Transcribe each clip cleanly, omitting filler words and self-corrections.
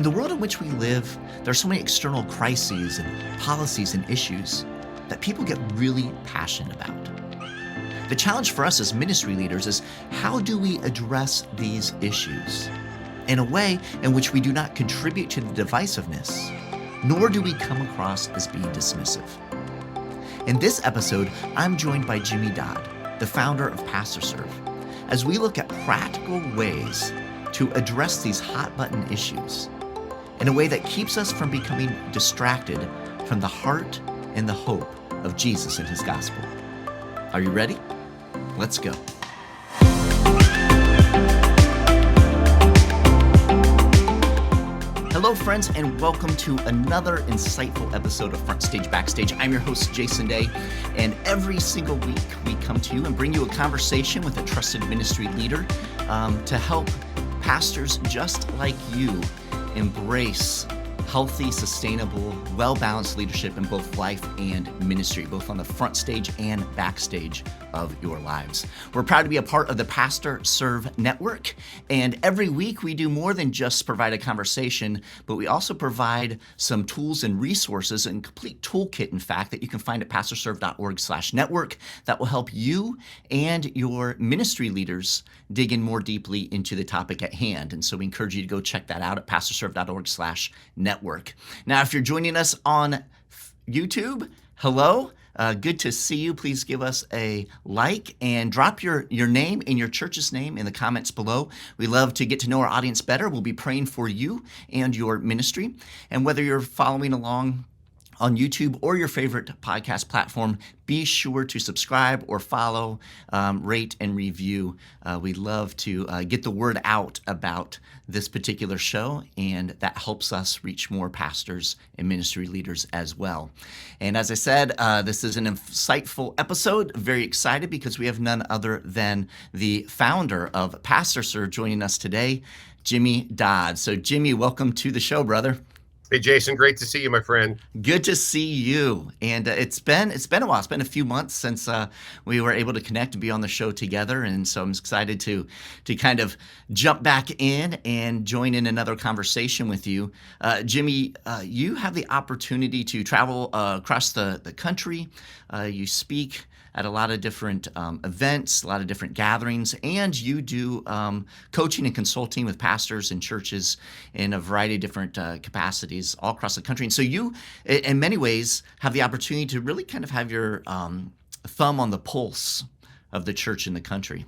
the world in which we live, there are so many external crises and policies and issues that people get really passionate about. The challenge for us as ministry leaders is, how do we address these issues in a way in which we do not contribute to the divisiveness, nor do we come across as being dismissive? In this episode, I'm joined by Jimmy Dodd, the founder of PastorServe, as we look at practical ways to address these hot-button issues in a way that keeps us from becoming distracted from the heart and the hope of Jesus and his gospel. Are you ready? Let's go. Hello, friends, and welcome to another insightful episode of FrontStage BackStage. I'm your host, Jason Daye, and every single week we come to you and bring you a conversation with a trusted ministry leader to help pastors just like you embrace healthy, sustainable, well-balanced leadership in both life and ministry, both on the front stage and backstage of your lives. We're proud to be a part of the PastorServe network, and every week we do more than just provide a conversation, but we also provide some tools and resources, and complete toolkit, in fact, that you can find at pastorserve.org/network that will help you and your ministry leaders dig in more deeply into the topic at hand. And so we encourage you to go check that out at pastorserve.org/network. Now, if you're joining us on YouTube, hello. Good to see you. Please give us a like and drop your name and your church's name in the comments below. We love to get to know our audience better. We'll be praying for you and your ministry. And whether you're following along on YouTube or your favorite podcast platform, be sure to subscribe or follow, rate, and review. We love to get the word out about this particular show, and that helps us reach more pastors and ministry leaders as well. And as I said, this is an insightful episode. Very excited because we have none other than the founder of PastorServe joining us today, Jimmy Dodd. So Jimmy, welcome to the show, brother. Hey, Jason, great to see you, my friend. Good to see you. And it's been a while. It's been a few months since we were able to connect and be on the show together. And so I'm excited to kind of jump back in and join in another conversation with you. Jimmy, you have the opportunity to travel across the country. You speak at a lot of different events, a lot of different gatherings, and you do coaching and consulting with pastors and churches in a variety of different capacities all across the country. And so you, in many ways, have the opportunity to really kind of have your thumb on the pulse of the church in the country.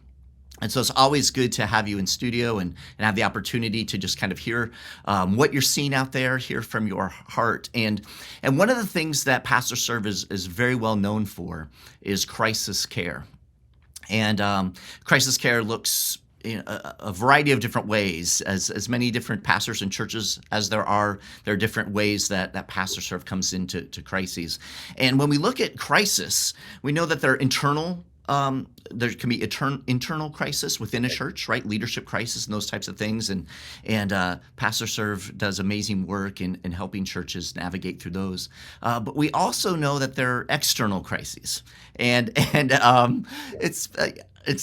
And so it's always good to have you in studio and have the opportunity to just kind of hear what you're seeing out there, hear from your heart. And one of the things that PastorServe is very well known for is crisis care. And crisis care looks in a variety of different ways. As many different pastors and churches as there are different ways that PastorServe comes into crises. And when we look at crisis, we know that they're internal. There can be internal crisis within a church, right? Leadership crisis and those types of things. And PastorServe does amazing work in helping churches navigate through those. But we also know that there are external crises. And it's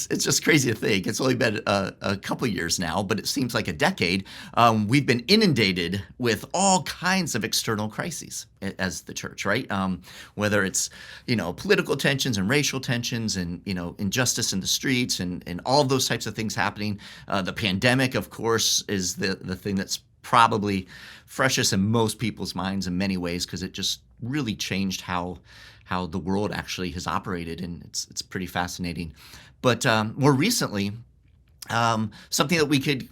just crazy to think. It's only been a couple years now, but it seems like a decade. We've been inundated with all kinds of external crises as the church, right? Whether it's, political tensions and racial tensions and, injustice in the streets and all of those types of things happening. The pandemic, of course, is the thing that's probably freshest in most people's minds in many ways, because it just really changed how the world actually has operated, and it's pretty fascinating. But more recently, something that we could,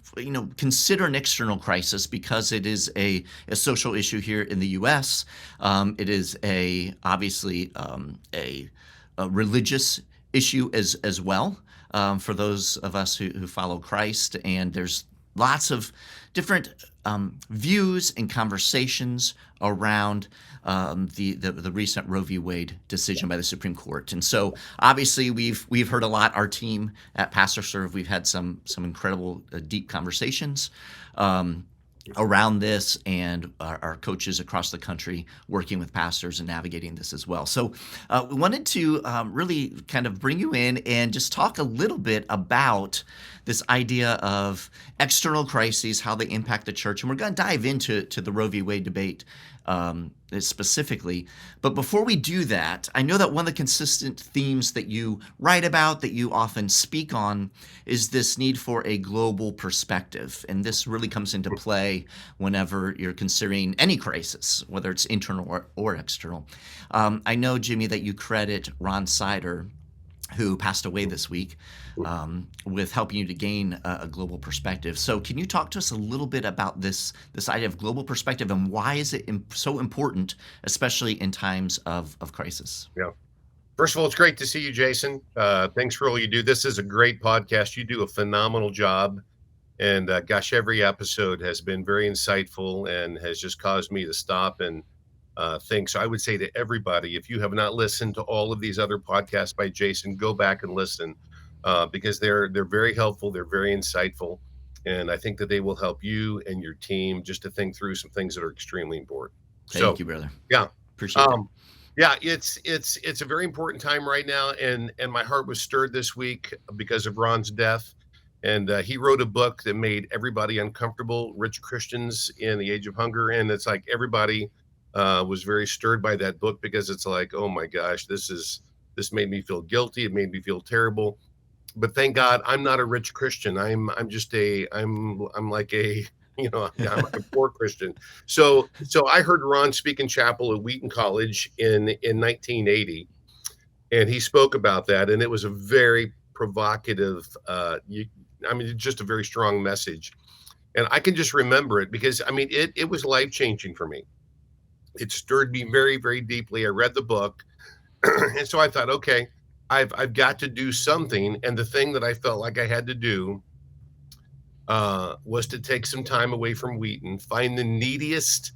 consider an external crisis, because it is a social issue here in the U.S. It is obviously a religious issue as well for those of us who follow Christ. And there's lots of different views and conversations around the recent Roe v. Wade decision by the Supreme Court. And so obviously we've heard a lot. Our team at PastorServe, we've had some incredible deep conversations around this, and our coaches across the country working with pastors and navigating this as well. So we wanted to really kind of bring you in and just talk a little bit about this idea of external crises, how they impact the church. And we're going to dive into the Roe v. Wade debate specifically. But before we do that, I know that one of the consistent themes that you write about, that you often speak on, is this need for a global perspective. And this really comes into play whenever you're considering any crisis, whether it's internal or external. I know, Jimmy, that you credit Ron Sider, who passed away this week, with helping you to gain a global perspective. So can you talk to us a little bit about this idea of global perspective, and why is it so important, especially in times of crisis? Yeah. First of all, it's great to see you, Jason. Thanks for all you do. This is a great podcast. You do a phenomenal job. And gosh, every episode has been very insightful and has just caused me to stop and think. So I would say to everybody, if you have not listened to all of these other podcasts by Jason, go back and listen because they're very helpful. They're very insightful. And I think that they will help you and your team just to think through some things that are extremely important. Thank you, brother. Yeah. Appreciate it. Yeah, it's a very important time right now. And my heart was stirred this week because of Ron's death. And he wrote a book that made everybody uncomfortable, Rich Christians in the Age of Hunger. And it's like everybody was very stirred by that book because it's like, oh my gosh, this made me feel guilty. It made me feel terrible. But thank God I'm not a rich Christian. I'm like a, I'm like a poor Christian. So I heard Ron speak in chapel at Wheaton College in 1980. And he spoke about that. And it was a very provocative, just a very strong message. And I can just remember it because, it was life-changing for me. It stirred me very, very deeply. I read the book. And so I thought, okay, I've got to do something. And the thing that I felt like I had to do was to take some time away from Wheaton, find the neediest,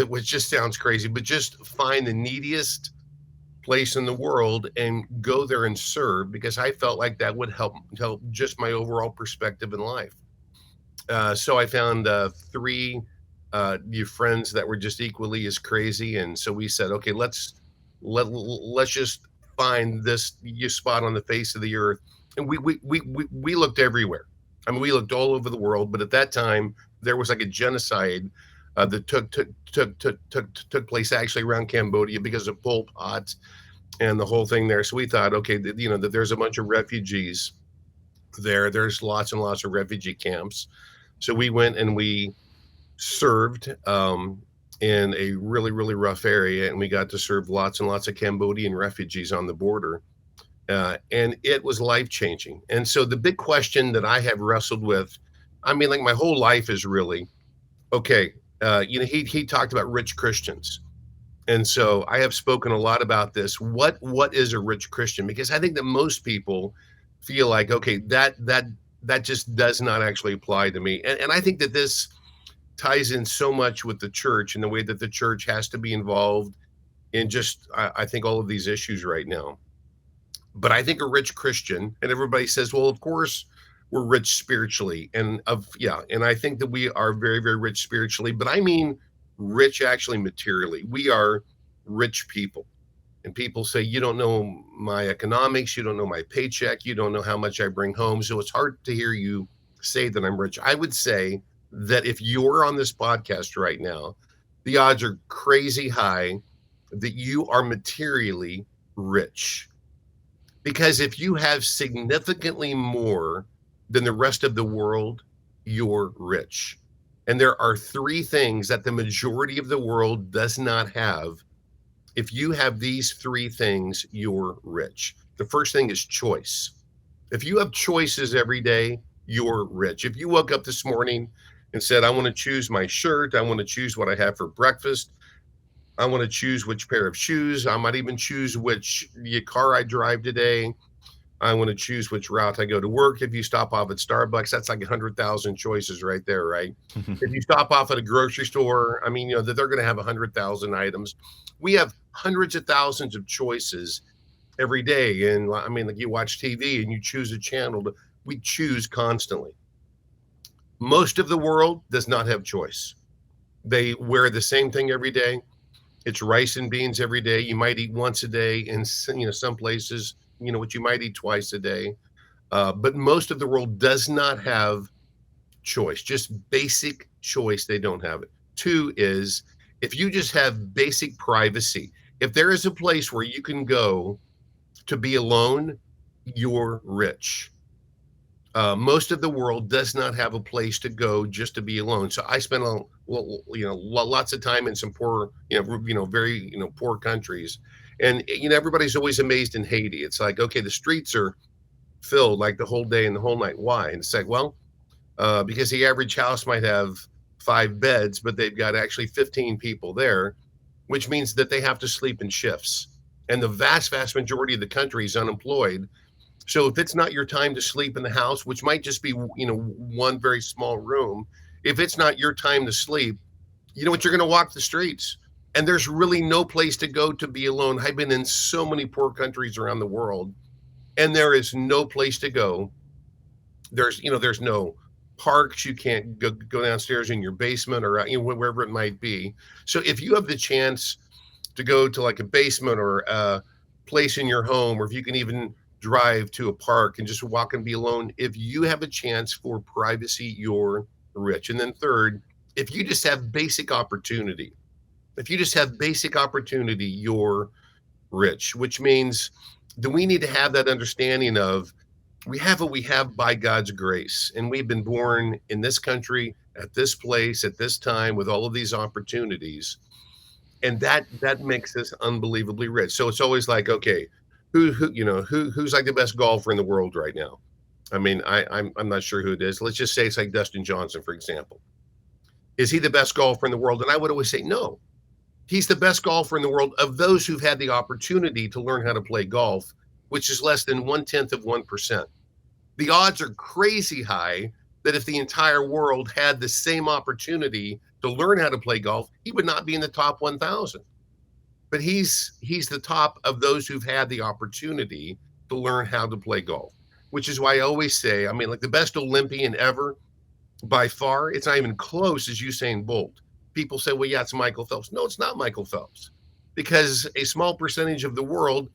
which just sounds crazy, but just find the neediest place in the world and go there and serve, because I felt like that would help just my overall perspective in life. So I found three new friends that were just equally as crazy, and so we said, okay, let's just find this spot on the face of the earth. And we looked everywhere. We looked all over the world, but at that time there was like a genocide that took place actually around Cambodia because of Pol Pot and the whole thing there. So we thought, okay, that there's a bunch of refugees there. There's lots and lots of refugee camps. So we went and we served in a really, really rough area, and we got to serve lots and lots of Cambodian refugees on the border. And it was life-changing. And so the big question that I have wrestled with, like my whole life is really, okay, he talked about rich Christians. And so I have spoken a lot about this. What is a rich Christian? Because I think that most people feel like, okay, that just does not actually apply to me. And I think that this ties in so much with the church and the way that the church has to be involved in just, I think, all of these issues right now. But I think a rich Christian, and everybody says, well, of course, we're rich spiritually. And I think that we are very, very rich spiritually, but I mean rich actually materially. We are rich people. And people say, you don't know my economics, you don't know my paycheck, you don't know how much I bring home. So it's hard to hear you say that I'm rich. I would say that if you're on this podcast right now, the odds are crazy high that you are materially rich. Because if you have significantly more than the rest of the world, you're rich. And there are three things that the majority of the world does not have. If you have these three things, you're rich. The first thing is choice. If you have choices every day, you're rich. If you woke up this morning and said, I want to choose my shirt, I want to choose what I have for breakfast, I want to choose which pair of shoes, I might even choose which car I drive today, I want to choose which route I go to work. If you stop off at Starbucks, that's like 100,000 choices right there, right? If you stop off at a grocery store, that they're going to have 100,000 items. We have hundreds of thousands of choices every day. And like you watch TV and you choose a channel. We choose constantly. Most of the world does not have choice. They wear the same thing every day. It's rice and beans every day. You might eat once a day in some places, what you might eat twice a day. But most of the world does not have choice, just basic choice. They don't have it. Two is, if you just have basic privacy, if there is a place where you can go to be alone, you're rich. Most of the world does not have a place to go just to be alone. So I spent lots of time in some poor, very poor countries, and everybody's always amazed in Haiti. It's like, okay, the streets are filled like the whole day and the whole night. Why? And it's like, well, because the average house might have 5 beds, but they've got actually 15 people there, which means that they have to sleep in shifts. And the vast majority of the country is unemployed. So if it's not your time to sleep in the house, which might just be, one very small room, if it's not your time to sleep, you know what, you're going to walk the streets. And there's really no place to go to be alone. I've been in so many poor countries around the world, and there is no place to go. There's no parks. You can't go downstairs in your basement or wherever it might be. So if you have the chance to go to like a basement or a place in your home, or if you can even drive to a park and just walk and be alone, if you have a chance for privacy, you're rich. And then third, if you just have basic opportunity, you're rich, which means that we need to have that understanding of, we have what we have by God's grace, and we've been born in this country at this place at this time with all of these opportunities, and that makes us unbelievably rich. So it's always like, okay, who's like the best golfer in the world right now? I mean, I'm not sure who it is. Let's just say it's like Dustin Johnson, for example. Is he the best golfer in the world? And I would always say no. He's the best golfer in the world of those who've had the opportunity to learn how to play golf, which is less than 0.1%. The odds are crazy high that if the entire world had the same opportunity to learn how to play golf, he would not be in the top 1,000. But he's the top of those who've had the opportunity to learn how to play golf, which is why I always say, I mean, like the best Olympian ever, by far, it's not even close as Usain Bolt. People say, well, yeah, it's Michael Phelps. No, it's not Michael Phelps, because a small percentage of the world,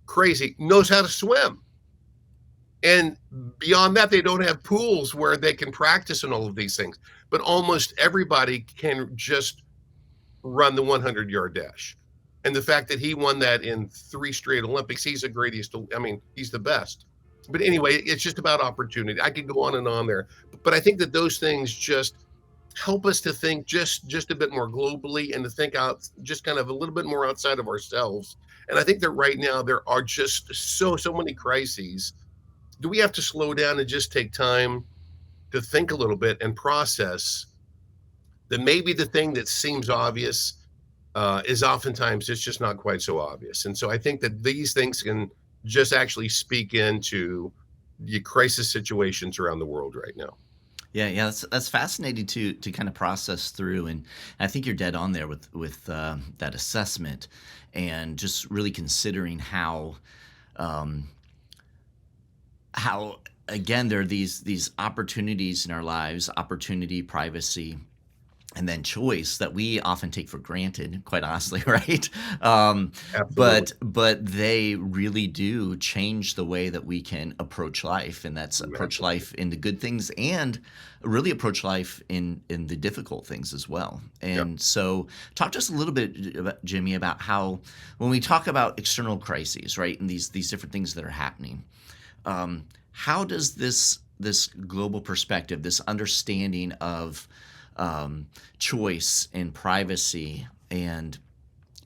crazy, knows how to swim. And beyond that, they don't have pools where they can practice and all of these things. But almost everybody can just run the 100-yard dash. And the fact that he won that in 3 straight Olympics, he's the greatest. I mean, he's the best. But anyway, it's just about opportunity. I could go on and on there. But I think that those things just help us to think just a bit more globally, and to think out just kind of a little bit more outside of ourselves. And I think that right now there are just so many crises. Do we have to slow down and just take time to think a little bit and process that maybe the thing that seems obvious is oftentimes it's just not quite so obvious. And so I think that these things can just actually speak into the crisis situations around the world right now. Yeah, that's fascinating to kind of process through, and I think you're dead on there with that assessment, and just really considering how again there are these opportunities in our lives, opportunity, privacy, and then choice that we often take for granted, quite honestly, right? But they really do change the way that we can approach life, and that's approach life in the good things, and really approach life in the difficult things as well. And so talk to us a little bit about, Jimmy, about how when we talk about external crises, right, and these different things that are happening, how does this global perspective, this understanding of choice and privacy and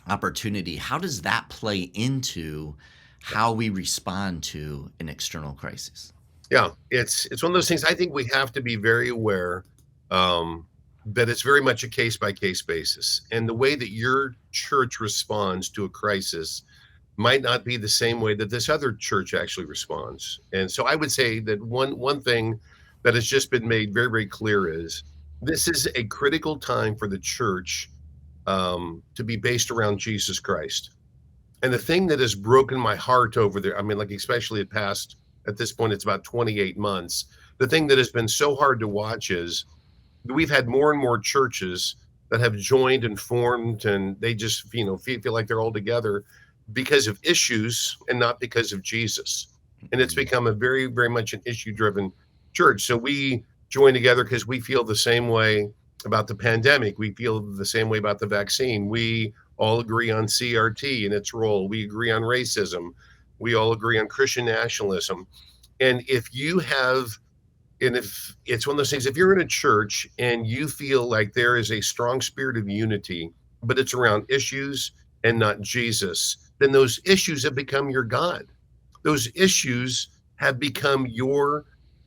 opportunity, how does that play into how we respond to an external crisis? Yeah, it's one of those things. I think we have to be very aware that it's very much a case by case basis, and the way that your church responds to a crisis might not be the same way that this other church actually responds. And so I would say that one thing that has just been made very, very clear is this is a critical time for the church to be based around Jesus Christ. And the thing that has broken my heart over there, I mean, like especially at this point, it's about 28 months. the thing that has been so hard to watch is we've had more and more churches that have joined and formed, and they just, feel like they're all together because of issues and not because of Jesus. And it's become a very, very much an issue-driven church. So we join together because we feel the same way about the pandemic. We feel the same way about the vaccine. We all agree on CRT and its role. We agree on racism. We all agree on Christian nationalism. And if it's one of those things, if you're in a church and you feel like there is a strong spirit of unity, but it's around issues and not Jesus, then those issues have become your God. Those issues have become your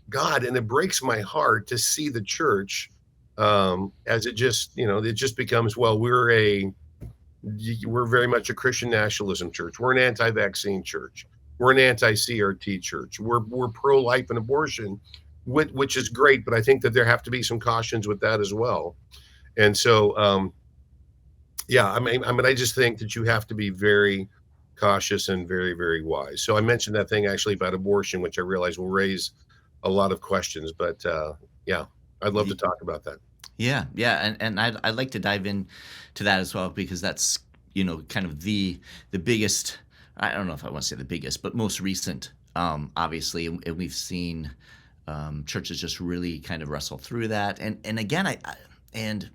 God. And it breaks my heart to see the church as it just becomes, well, we're very much a Christian nationalism church. We're an anti-vaccine church. We're an anti-CRT church. We're pro-life and abortion, which is great, but I think that there have to be some cautions with that as well. And so, I just think that you have to be very cautious and very, very wise. So I mentioned that thing actually about abortion, which I realize will raise a lot of questions, but I'd love to talk about that. Yeah, and I'd like to dive in to that as well, because that's kind of the biggest. I don't know if I want to say the biggest, but most recent, obviously, and we've seen churches just really kind of wrestle through that. And again, and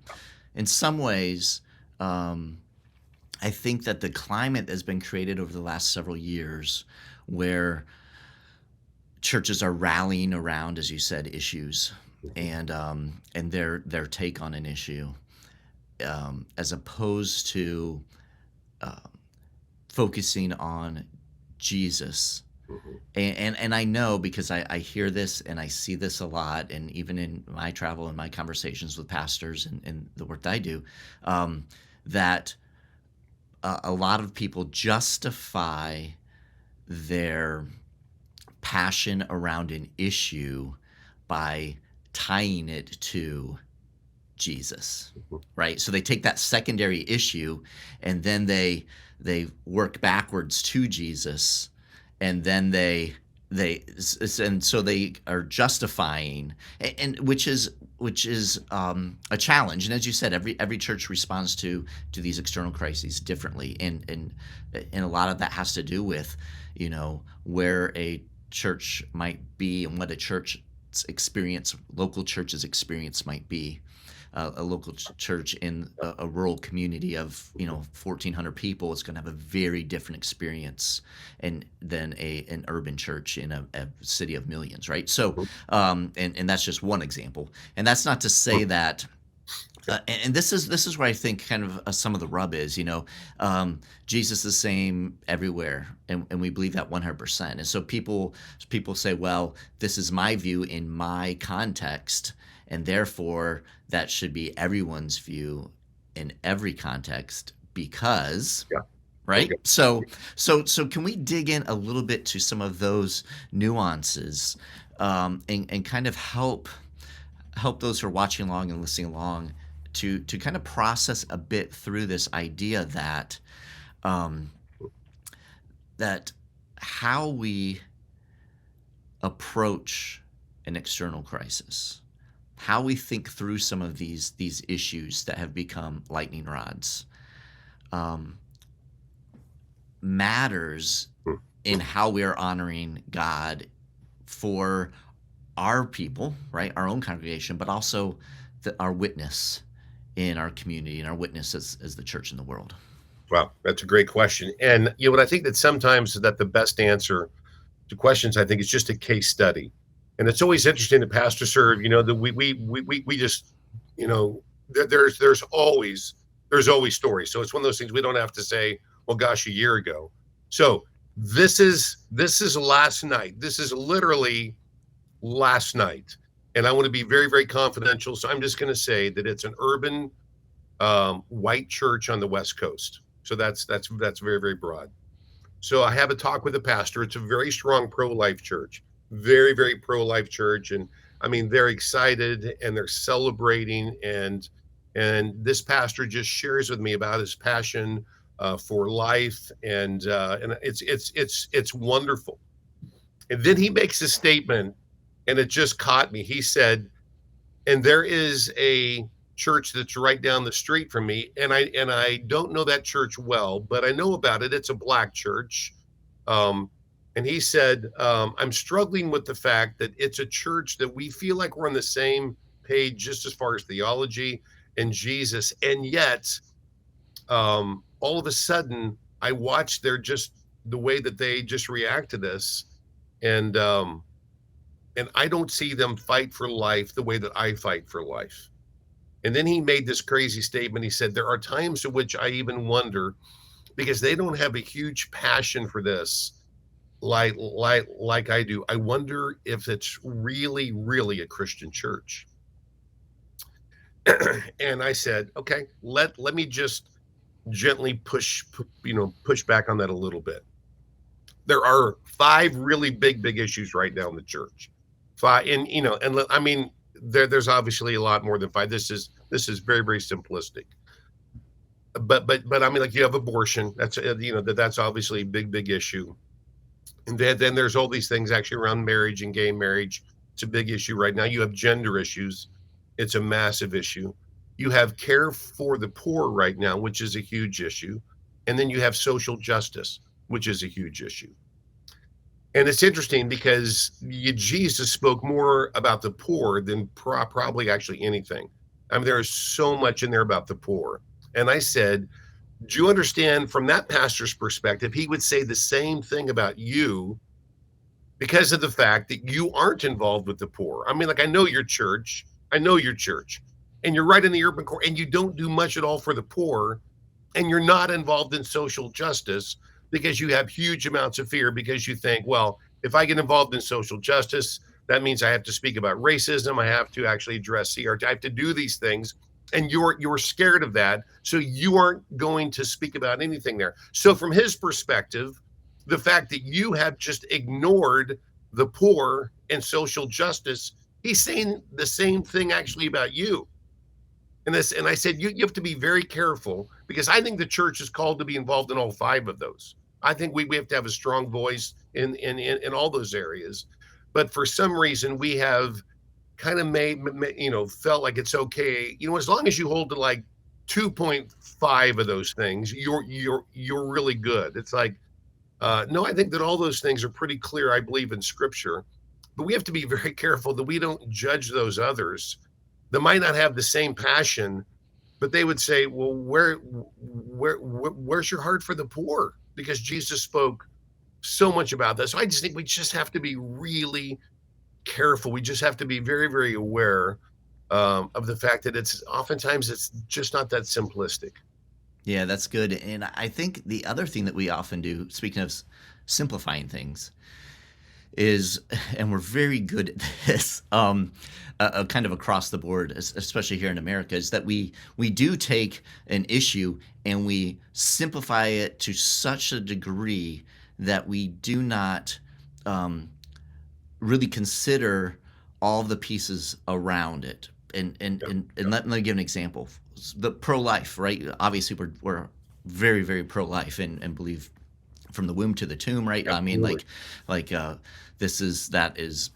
in some ways, I think that the climate has been created over the last several years where churches are rallying around, as you said, issues and their take on an issue, as opposed to focusing on Jesus. And I know, because I hear this and I see this a lot, and even in my travel and my conversations with pastors and the work that I do, that a lot of people justify their passion around an issue by tying it to Jesus, right? So they take that secondary issue and then they work backwards to Jesus, and then and so they are justifying, and which is a challenge. And as you said, every church responds to these external crises differently, and a lot of that has to do with where a church might be and what a local church's experience might be. A local church in a rural community of 1,400 people is going to have a very different experience than an urban church in a city of millions, right? So, and that's just one example. And that's not to say that. And this is where I think kind of some of the rub is. Jesus is the same everywhere, and we believe that 100%. And so people say, well, this is my view in my context, and therefore that should be everyone's view in every context, because right? Okay. So can we dig in a little bit to some of those nuances, and kind of help those who are watching along and listening along to kind of process a bit through this idea that that how we approach an external crisis, how we think through some of these issues that have become lightning rods, matters in how we're honoring God for our people, right, our own congregation, but also our witness in our community and our witness as the church in the world. Wow, that's a great question. And what I think that sometimes that the best answer to questions, I think, is just a case study. And it's always interesting to PastorServe, that we just, there's always stories. So it's one of those things we don't have to say, well, gosh, a year ago. So this is last night. This is literally last night. And I want to be very, very confidential. So I'm just going to say that it's an urban white church on the West Coast. So that's very, very broad. So I have a talk with a pastor. It's a very strong pro-life church, very, very pro-life church. And I mean, they're excited and they're celebrating. And this pastor just shares with me about his passion for life. And it's wonderful. And then he makes a statement and it just caught me. He said, and there is a church that's right down the street from me, and I don't know that church well, but I know about it. It's a black church. And he said, I'm struggling with the fact that it's a church that we feel like we're on the same page just as far as theology and Jesus, and yet all of a sudden I watched the way that they just react to this, and I don't see them fight for life the way that I fight for life. And then he made this crazy statement. He said, there are times in which I even wonder, because they don't have a huge passion for this like I do. I wonder if it's really, really a Christian church. And I said, okay, let me just gently push back on that a little bit. There are 5 really big issues right now in the church. 5, and I mean, there's obviously a lot more than 5. This is very, very simplistic. But I mean, like, you have abortion. That's that's obviously a big issue. And then there's all these things actually around marriage and gay marriage. It's a big issue right now. You have gender issues. It's a massive issue. You have care for the poor right now, which is a huge issue. And then you have social justice, which is a huge issue. And it's interesting because Jesus spoke more about the poor than probably actually anything. I mean, there is so much in there about the poor. And I said, do you understand, from that pastor's perspective, he would say the same thing about you because of the fact that you aren't involved with the poor. I mean, like, I know your church, and you're right in the urban core, and you don't do much at all for the poor, and you're not involved in social justice because you have huge amounts of fear, because you think, well, if I get involved in social justice, that means I have to speak about racism. I have to actually address CRT. I have to do these things. And you're scared of that. So you aren't going to speak about anything there. So from his perspective, the fact that you have just ignored the poor and social justice, he's saying the same thing actually about you. And I said, you have to be very careful, because I think the church is called to be involved in all 5 of those. I think we have to have a strong voice in all those areas. But for some reason, we have kind of felt like it's okay, as long as you hold to like 2.5 of those things, you're really good. It's like, no, I think that all those things are pretty clear, I believe, in Scripture. But we have to be very careful that we don't judge those others that might not have the same passion, but they would say, well, where's your heart for the poor? Because Jesus spoke so much about that. So I just think we just have to be really careful. We just have to be very, very aware of the fact that oftentimes it's just not that simplistic. Yeah, that's good. And I think the other thing that we often do, speaking of simplifying things, is, and we're very good at this, kind of across the board, especially here in America, is that we do take an issue and we simplify it to such a degree that we do not really consider all the pieces around it. And let me give an example. The pro-life, right? Obviously, we're very, very pro-life and believe from the womb to the tomb, right? Absolutely. I mean, that is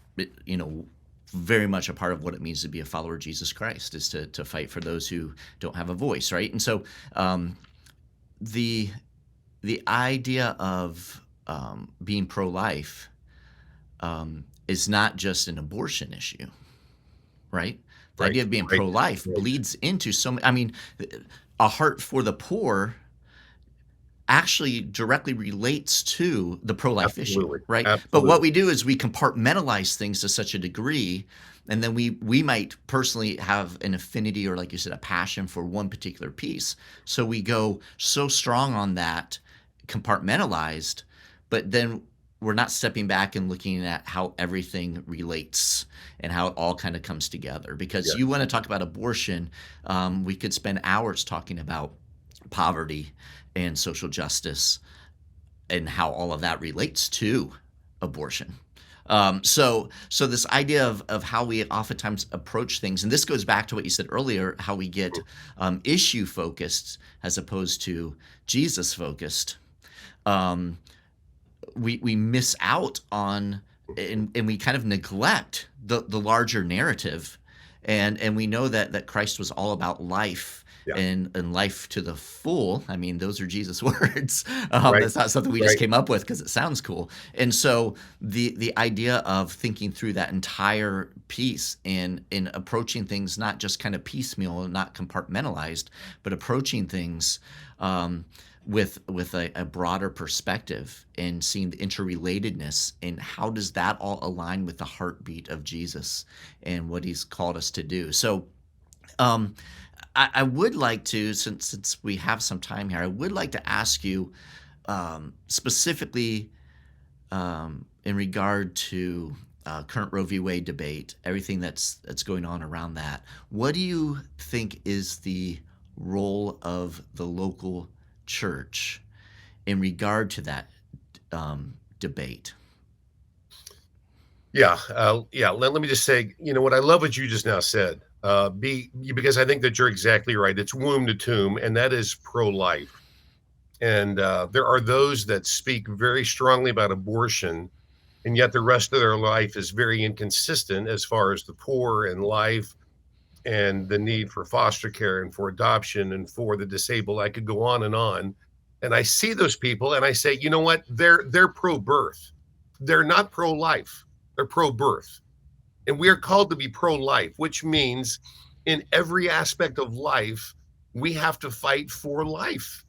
very much a part of what it means to be a follower of Jesus Christ, is to fight for those who don't have a voice, right? And so the idea of being pro-life is not just an abortion issue, right? The idea of being pro-life bleeds into a heart for the poor actually directly relates to the pro-life issue, right? Absolutely. But what we do is we compartmentalize things to such a degree, and then we might personally have an affinity, or like you said, a passion for one particular piece. So we go so strong on that, compartmentalized, but then we're not stepping back and looking at how everything relates and how it all kind of comes together. Because you want to talk about abortion, we could spend hours talking about poverty and social justice and how all of that relates to abortion. So this idea of how we oftentimes approach things, and this goes back to what you said earlier, how we get issue focused as opposed to Jesus focused. We miss out on, and we kind of neglect the larger narrative, and we know that Christ was all about life. Yeah. And life to the full. I mean, those are Jesus' words. Right. That's not something we just Right. came up with because it sounds cool. And so the idea of thinking through that entire piece and in approaching things not just kind of piecemeal, not compartmentalized, but approaching things with a broader perspective and seeing the interrelatedness and how does that all align with the heartbeat of Jesus and what he's called us to do. So I would like to, since we have some time here, I would like to ask you specifically in regard to current Roe v. Wade debate, everything that's going on around that. What do you think is the role of the local church in regard to that debate? Yeah. Let me just say, what I love what you just now said. Because I think that you're exactly right. It's womb to tomb, and that is pro-life. And there are those that speak very strongly about abortion, and yet the rest of their life is very inconsistent as far as the poor and life and the need for foster care and for adoption and for the disabled. I could go on and on. And I see those people and I say, you know what? They're pro-birth. They're not pro-life. They're pro-birth. And we are called to be pro-life, which means in every aspect of life, we have to fight for life,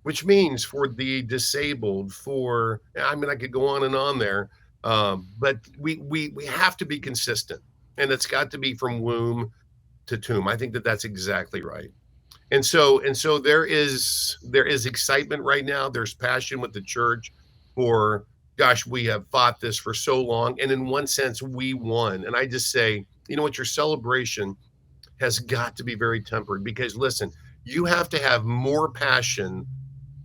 which means for the disabled, I could go on and on there. But we have to be consistent, and it's got to be from womb to tomb. I think that that's exactly right. And so there is excitement right now. There's passion with the church for, gosh, we have fought this for so long. And in one sense, we won. And I just say, you know what, your celebration has got to be very tempered because listen, you have to have more passion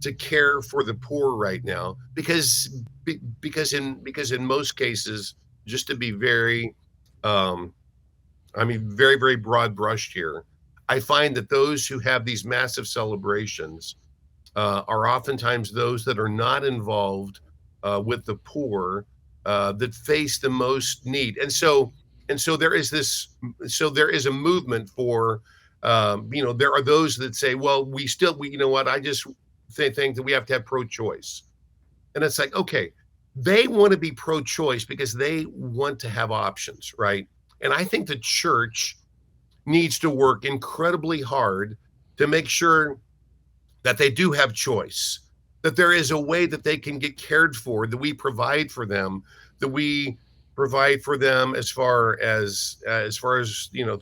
to care for the poor right now because in most cases, just to be very, very, very broad brushed here, I find that those who have these massive celebrations are oftentimes those that are not involved with the poor that face the most need. And so there is a movement for, there are those that say, well, I just think that we have to have pro-choice. And it's like, okay, they want to be pro-choice because they want to have options, right? And I think the church needs to work incredibly hard to make sure that they do have choice, that there is a way that they can get cared for, that we provide for them, as far as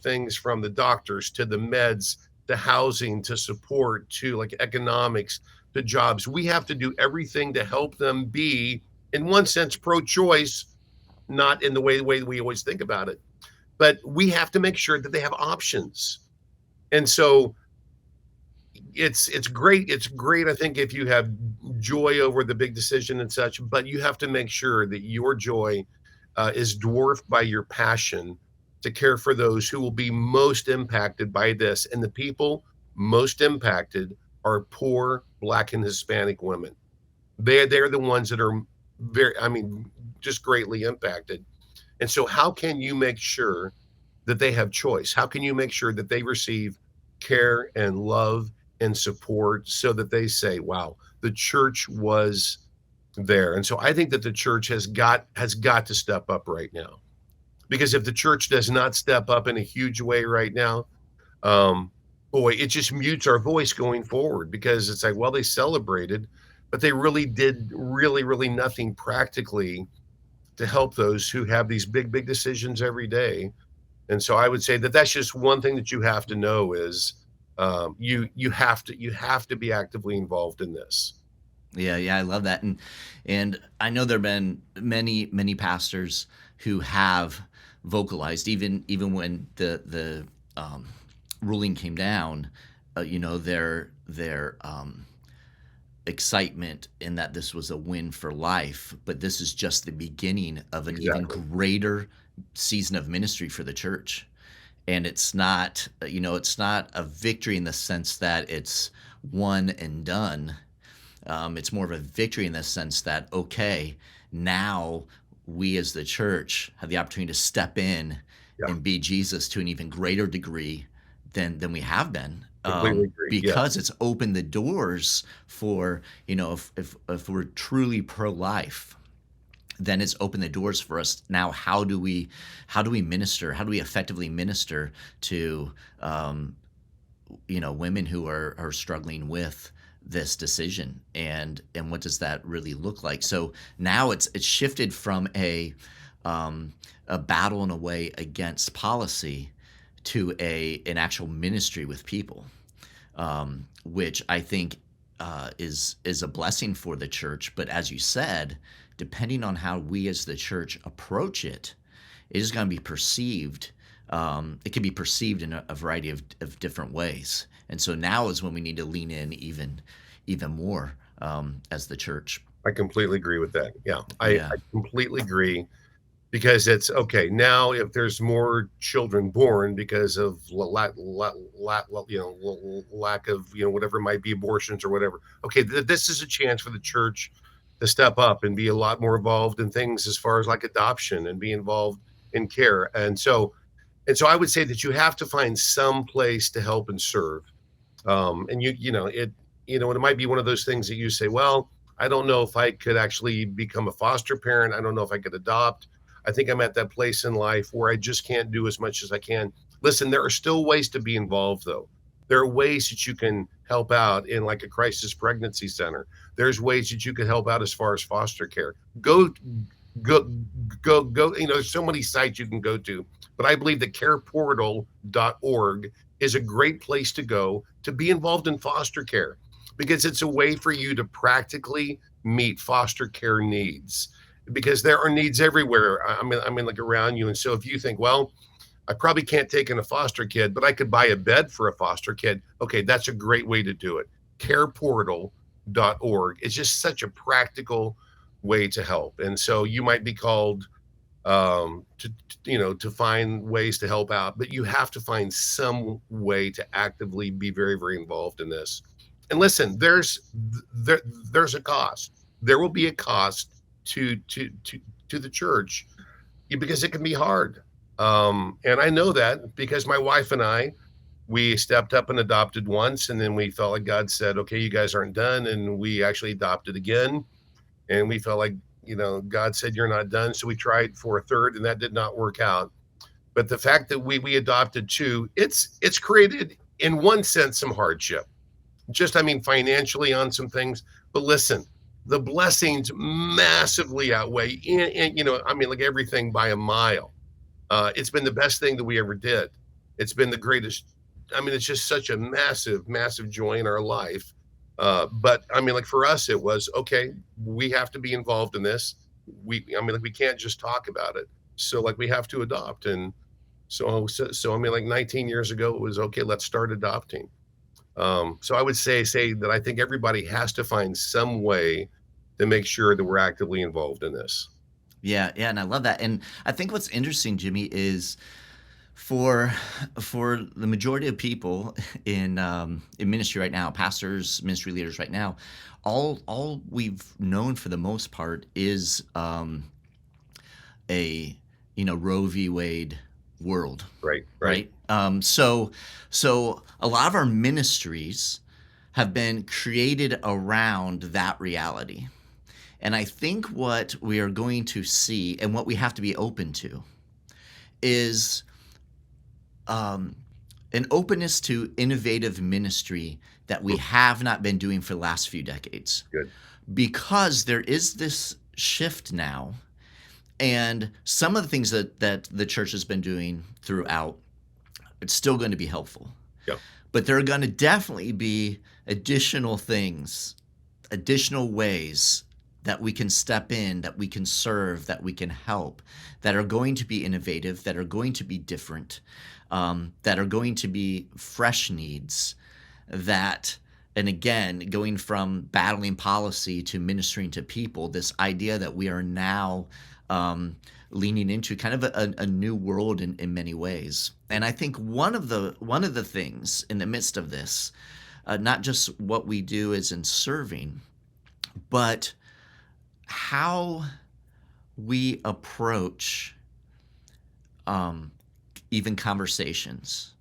things from the doctors to the meds to housing to support to like economics to jobs. We have to do everything to help them be, in one sense, pro-choice, not in the way we always think about it, but we have to make sure that they have options. And so it's great. It's great, I think, if you have joy over the big decision and such, but you have to make sure that your joy is dwarfed by your passion to care for those who will be most impacted by this. And the people most impacted are poor Black and Hispanic women. They're the ones that are just greatly impacted. And so how can you make sure that they have choice? How can you make sure that they receive care and love and support so that they say, wow, the church was there? And so I think that the church has got to step up right now, because if the church does not step up in a huge way right now, it just mutes our voice going forward, because it's like, well, they celebrated, but they really did really nothing practically to help those who have these big decisions every day. And so I would say that that's just one thing that you have to know is you have to be actively involved in this. Yeah, I love that. And I know there have been many pastors who have vocalized, even when the ruling came down, their excitement in that this was a win for life, but this is just the beginning of an even greater season of ministry for the church. And it's not a victory in the sense that it's one and done. It's more of a victory in the sense that, okay, now we as the church have the opportunity to step in Yeah, and be Jesus to an even greater degree than we have been, completely agree. Yeah, because it's opened the doors for, if we're truly pro-life, then it's opened the doors for us. Now, how do we minister? How do we effectively minister to women who are struggling with this decision, and what does that really look like? So now it's shifted from a battle in a way against policy to an actual ministry with people, which I think is a blessing for the church. But as you said, depending on how we as the church approach it, it is going to be perceived. It can be perceived in a variety of different ways. And so now is when we need to lean in even more, as the church. I completely agree with that. Yeah, Yeah. I completely agree. Because it's okay now, if there's more children born because of lack of, whatever it might be, abortions or whatever. Okay, this is a chance for the church to step up and be a lot more involved in things as far as like adoption and be involved in care. And so I would say that you have to find some place to help and serve. And it might be one of those things that you say, well, I don't know if I could actually become a foster parent. I don't know if I could adopt. I think I'm at that place in life where I just can't do as much as I can. Listen, there are still ways to be involved, though. There are ways that you can help out in like a crisis pregnancy center. There's ways that you can help out as far as foster care. Go. There's so many sites you can go to, but I believe that careportal.org is a great place to go to be involved in foster care, because it's a way for you to practically meet foster care needs, because there are needs everywhere. I mean, like around you. And so if you think, well, I probably can't take in a foster kid, but I could buy a bed for a foster kid. Okay, that's a great way to do it. Careportal.org is just such a practical way to help. And so you might be called to find ways to help out, but you have to find some way to actively be very, very involved in this. And listen, there's a cost. There will be a cost to the church, because it can be hard. And I know that because my wife and we stepped up and adopted once, and then we felt like God said, okay, you guys aren't done. And we actually adopted again. And we felt like, God said, you're not done. So we tried for a third, and that did not work out. But the fact that we adopted two, it's created in one sense some hardship. Just, I mean, financially on some things. But listen, the blessings massively outweigh, like everything by a mile. It's been the best thing that we ever did. It's been the greatest. I mean, it's just such a massive, massive joy in our life. But I mean, like for us, it was okay. We have to be involved in this. We can't just talk about it. So like we have to adopt. And so I mean, like 19 years ago, it was okay. Let's start adopting. So I would say that I think everybody has to find some way to make sure that we're actively involved in this. Yeah, yeah, and I love that. And I think what's interesting, Jimmy, is for the majority of people in ministry right now, pastors, ministry leaders right now, all we've known for the most part is a Roe v. Wade world, Right. right? So a lot of our ministries have been created around that reality. And I think what we are going to see, and what we have to be open to, is an openness to innovative ministry that we have not been doing for the last few decades. Good. Because there is this shift now, and some of the things that the church has been doing throughout, it's still going to be helpful. Yeah. But there are going to definitely be additional things, additional ways that we can step in, that we can serve, that we can help, that are going to be innovative, that are going to be different, that are going to be fresh needs, and again, going from battling policy to ministering to people, this idea that we are now leaning into kind of a new world in many ways. And I think one of the things in the midst of this, not just what we do is in serving, but how we approach even conversations,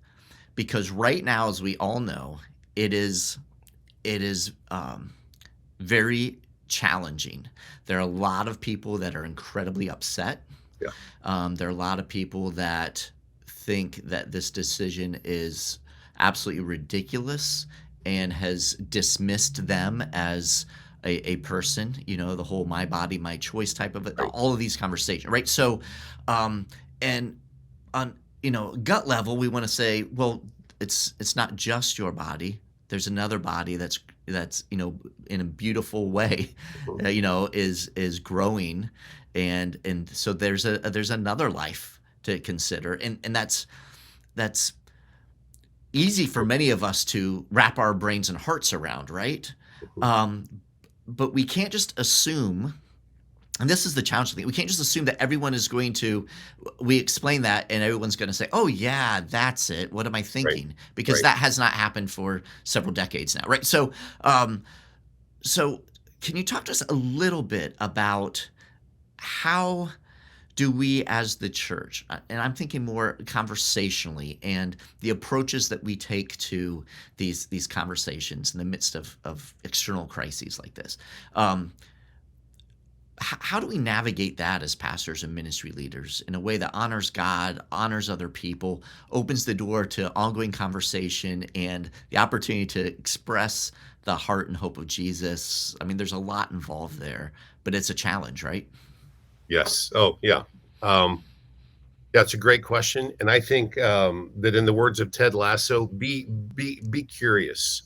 because right now, as we all know, it is very challenging. There are a lot of people that are incredibly upset. Yeah. There are a lot of people that think that this decision is absolutely ridiculous and has dismissed them as a person, the whole my body, my choice type of it, Right. all of these conversations, right? So, and on, gut level, we want to say, well, it's not just your body. There's another body that's in a beautiful way, is growing, and so there's another life to consider, and that's easy for many of us to wrap our brains and hearts around, right? But we can't just assume, and this is the challenging thing, we can't just assume that everyone is going to, we explain that and everyone's going to say, oh yeah, that's it. What am I thinking? Right. Because Right. that has not happened for several decades now, right? So, so can you talk to us a little bit about how do we as the church, and I'm thinking more conversationally, and the approaches that we take to these conversations in the midst of external crises like this, how do we navigate that as pastors and ministry leaders in a way that honors God, honors other people, opens the door to ongoing conversation and the opportunity to express the heart and hope of Jesus? I mean, there's a lot involved there, but it's a challenge, right? Yes. Oh, yeah. That's a great question, and I think that in the words of Ted Lasso, be curious.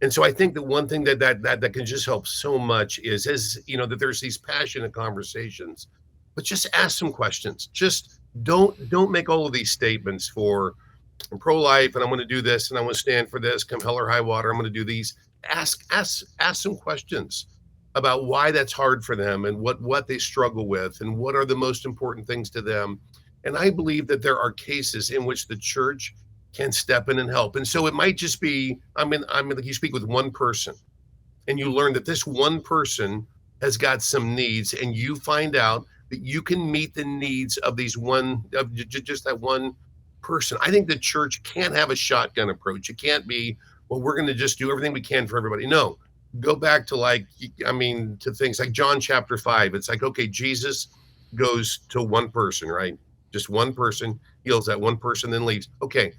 And so I think that one thing that can just help so much is, as that there's these passionate conversations, but just ask some questions. Just don't make all of these statements for I'm pro-life and I'm going to do this and I want to stand for this, come hell or high water. I'm going to do these. Ask some questions about why that's hard for them and what they struggle with and what are the most important things to them. And I believe that there are cases in which the church can step in and help. And so it might just be, like you speak with one person and you learn that this one person has got some needs and you find out that you can meet the needs of just that one person. I think the church can't have a shotgun approach. It can't be, well, we're going to just do everything we can for everybody. No, go back to to things like John chapter 5. It's like, okay, Jesus goes to one person, right? Just one person, heals that one person, then leaves. Okay,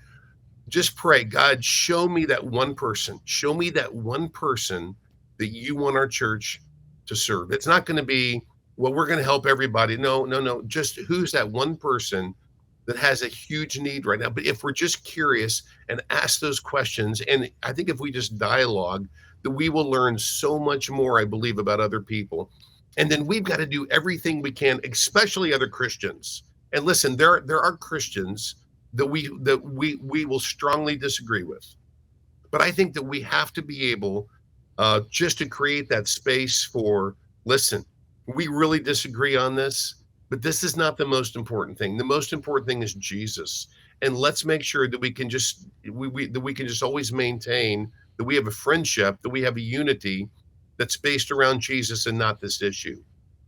just pray, God, show me that one person. Show me that one person that you want our church to serve. It's not going to be, well, we're going to help everybody. No. Just who's that one person that has a huge need right now? But if we're just curious and ask those questions, and I think if we just dialogue, that we will learn so much more, I believe, about other people. And then we've got to do everything we can, especially other Christians. And listen, there are Christians that we will strongly disagree with. But I think that we have to be able just to create that space for, listen, we really disagree on this, but this is not the most important thing. The most important thing is Jesus. And let's make sure that we can just always maintain that we have a friendship, that we have a unity that's based around Jesus and not this issue.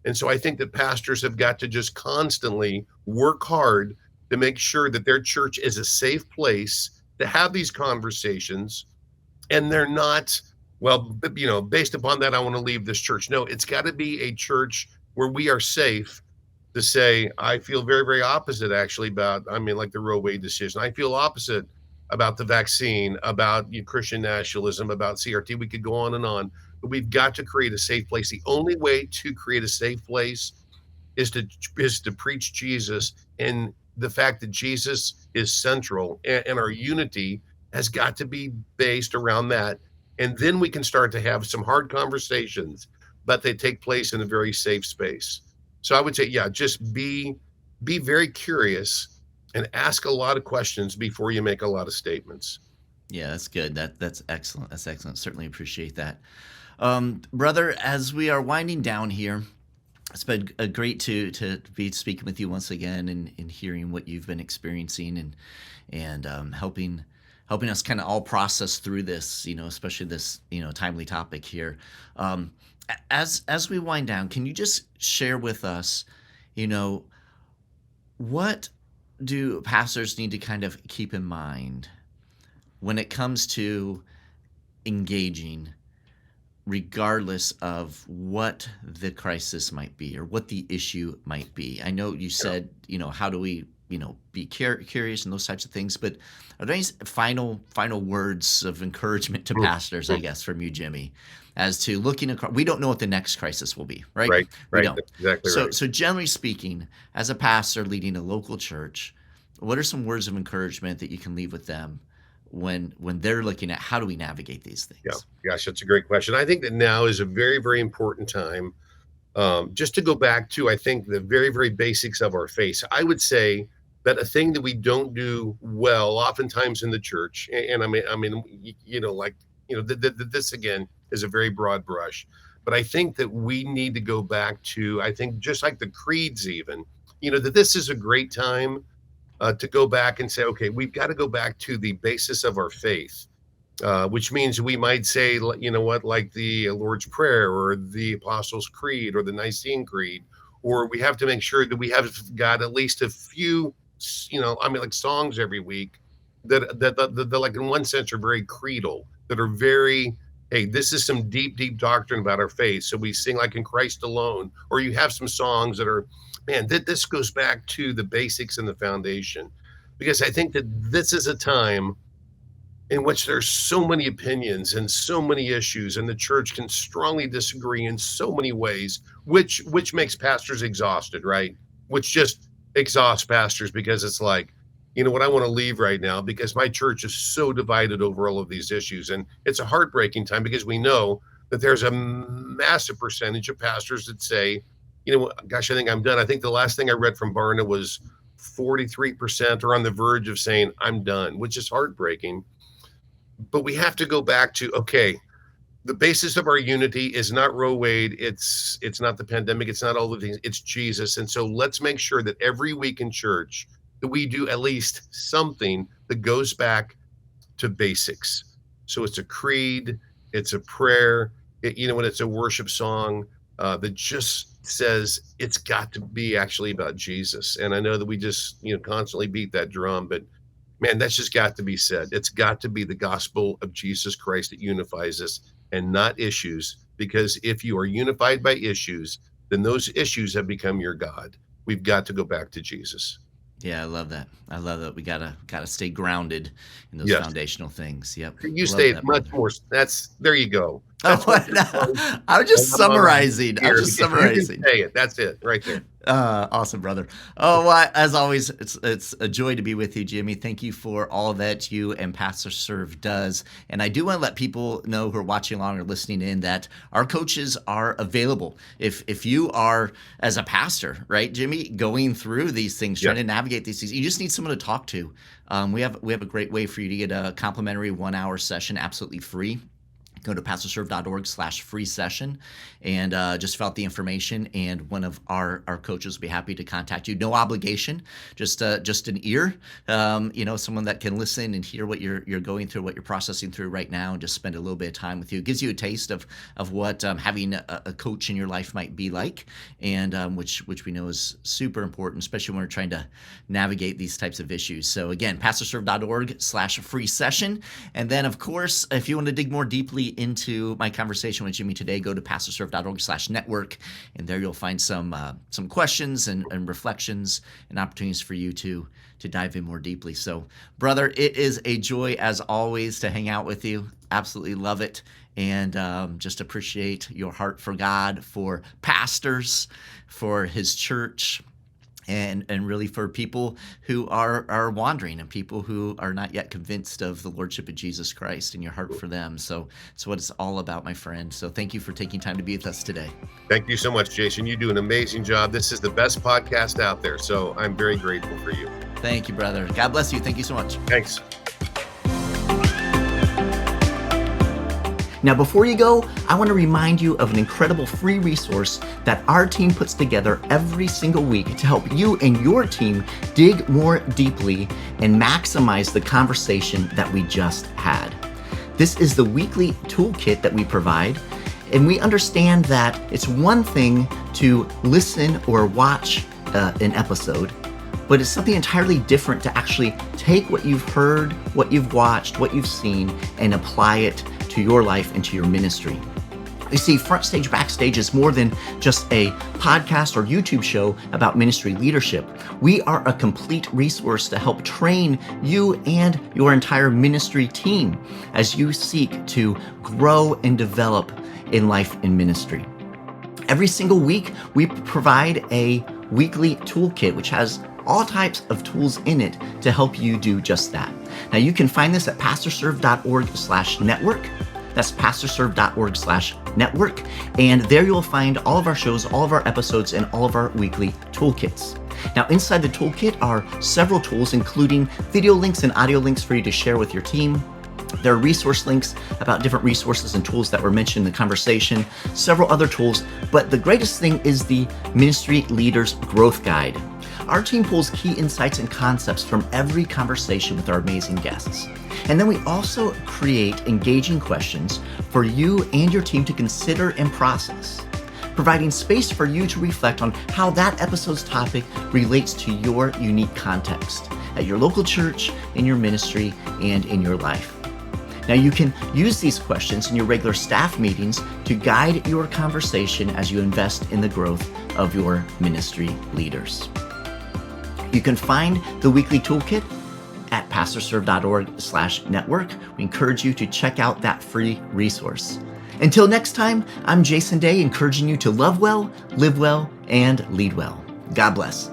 And so I think that pastors have got to just constantly work hard to make sure that their church is a safe place to have these conversations. And they're not, well, based upon that, I want to leave this church. No, it's got to be a church where we are safe to say, I feel very, very opposite actually about, like the Roe Wade decision. I feel opposite about the vaccine, about Christian nationalism, about CRT. We could go on and on. But we've got to create a safe place. The only way to create a safe place is to preach Jesus, and the fact that Jesus is central, and our unity has got to be based around that. And then we can start to have some hard conversations, but they take place in a very safe space. So I would say, yeah, just be very curious and ask a lot of questions before you make a lot of statements. Yeah, that's good. That's excellent. That's excellent. Certainly appreciate that. Brother, as we are winding down here, it's been great to be speaking with you once again and hearing what you've been experiencing and helping us kind of all process through this, especially this, timely topic here. As we wind down, can you just share with us you know, what do pastors need to kind of keep in mind when it comes to engaging, regardless of what the crisis might be or what the issue might be? I know you said, how do we, be curious and those types of things, but are there any final words of encouragement to pastors, I guess, from you, Jimmy, as to looking across? We don't know what the next crisis will be, right? Right. We don't. That's exactly right. So generally speaking, as a pastor leading a local church, what are some words of encouragement that you can leave with them when they're looking at how do we navigate these things? Yeah, gosh, that's a great question. I think that now is a very, very important time. Just to go back to, I think, the very, very basics of our faith. I would say that a thing that we don't do well, oftentimes in the church, and this again is a very broad brush, but I think that we need to go back to, I think, just like the creeds, even, that this is a great time to go back and say, okay, we've got to go back to the basis of our faith, which means we might say, like the Lord's Prayer or the Apostles' Creed or the Nicene Creed, or we have to make sure that we have got at least a few, like songs every week that like in one sense are very creedal, that are very, hey, this is some deep, deep doctrine about our faith. So we sing like In Christ Alone, or you have some songs that are, man, this goes back to the basics and the foundation, because I think that this is a time in which there's so many opinions and so many issues, and the church can strongly disagree in so many ways, which makes pastors exhausted, right? Which just exhausts pastors, because it's like, I want to leave right now because my church is so divided over all of these issues. And it's a heartbreaking time, because we know that there's a massive percentage of pastors that say, gosh, I think I'm done. I think the last thing I read from Barna was 43% are on the verge of saying I'm done, which is heartbreaking. But we have to go back to, okay, the basis of our unity is not Roe Wade. It's not the pandemic. It's not all the things. It's Jesus. And so let's make sure that every week in church that we do at least something that goes back to basics. So it's a creed, it's a prayer, when it's a worship song that just says it's got to be actually about Jesus. And I know that we just, constantly beat that drum, but man, that's just got to be said. It's got to be the gospel of Jesus Christ that unifies us, and not issues, because if you are unified by issues, then those issues have become your God. We've got to go back to Jesus. Yeah, I love that. We gotta stay grounded in those foundational things. Yep. You stay much more. There you go. I was just summarizing. You can say it. That's it right there. Awesome, brother. Oh, well, as always, it's a joy to be with you, Jimmy. Thank you for all that you and PastorServe does. And I do want to let people know who are watching along or listening in that our coaches are available. If you are, as a pastor, right, Jimmy, going through these things, trying to navigate these things, you just need someone to talk to. We have a great way for you to get a complimentary 1-hour session, absolutely free. Go to PastorServe.org/free session and just fill out the information, and one of our coaches will be happy to contact you. No obligation, just an ear, someone that can listen and hear what you're going through, what you're processing through right now, and just spend a little bit of time with you. It gives you a taste of what having a coach in your life might be like, and which we know is super important, especially when we're trying to navigate these types of issues. So again, PastorServe.org/free session. And then, of course, if you want to dig more deeply into my conversation with Jimmy today, go to PastorServe.org/network, and there you'll find some questions and reflections and opportunities for you to dive in more deeply. So, brother, it is a joy as always to hang out with you. Absolutely love it, and just appreciate your heart for God, for pastors, for His church, and really for people who are wandering and people who are not yet convinced of the Lordship of Jesus Christ, and your heart for them. So it's what it's all about, my friend. So thank you for taking time to be with us today. Thank you so much, Jason. You do an amazing job. This is the best podcast out there, so I'm very grateful for you. Thank you, brother. God bless you. Thank you so much. Thanks. Now, before you go, I want to remind you of an incredible free resource that our team puts together every single week to help you and your team dig more deeply and maximize the conversation that we just had. This is the weekly toolkit that we provide, and we understand that it's one thing to listen or watch an episode, but it's something entirely different to actually take what you've heard, what you've watched, what you've seen, and apply it to your life and to your ministry. You see, FrontStage BackStage is more than just a podcast or YouTube show about ministry leadership. We are a complete resource to help train you and your entire ministry team as you seek to grow and develop in life and ministry. Every single week, we provide a weekly toolkit, which has all types of tools in it to help you do just that. Now, you can find this at pastorserve.org/network. That's pastorserve.org/network. And there you'll find all of our shows, all of our episodes, and all of our weekly toolkits. Now, inside the toolkit are several tools, including video links and audio links for you to share with your team. There are resource links about different resources and tools that were mentioned in the conversation, several other tools, but the greatest thing is the Ministry Leaders Growth Guide. Our team pulls key insights and concepts from every conversation with our amazing guests. And then we also create engaging questions for you and your team to consider and process, providing space for you to reflect on how that episode's topic relates to your unique context at your local church, in your ministry, and in your life. Now, you can use these questions in your regular staff meetings to guide your conversation as you invest in the growth of your ministry leaders. You can find the weekly toolkit at pastorserve.org/network. We encourage you to check out that free resource. Until next time, I'm Jason Daye, encouraging you to love well, live well, and lead well. God bless.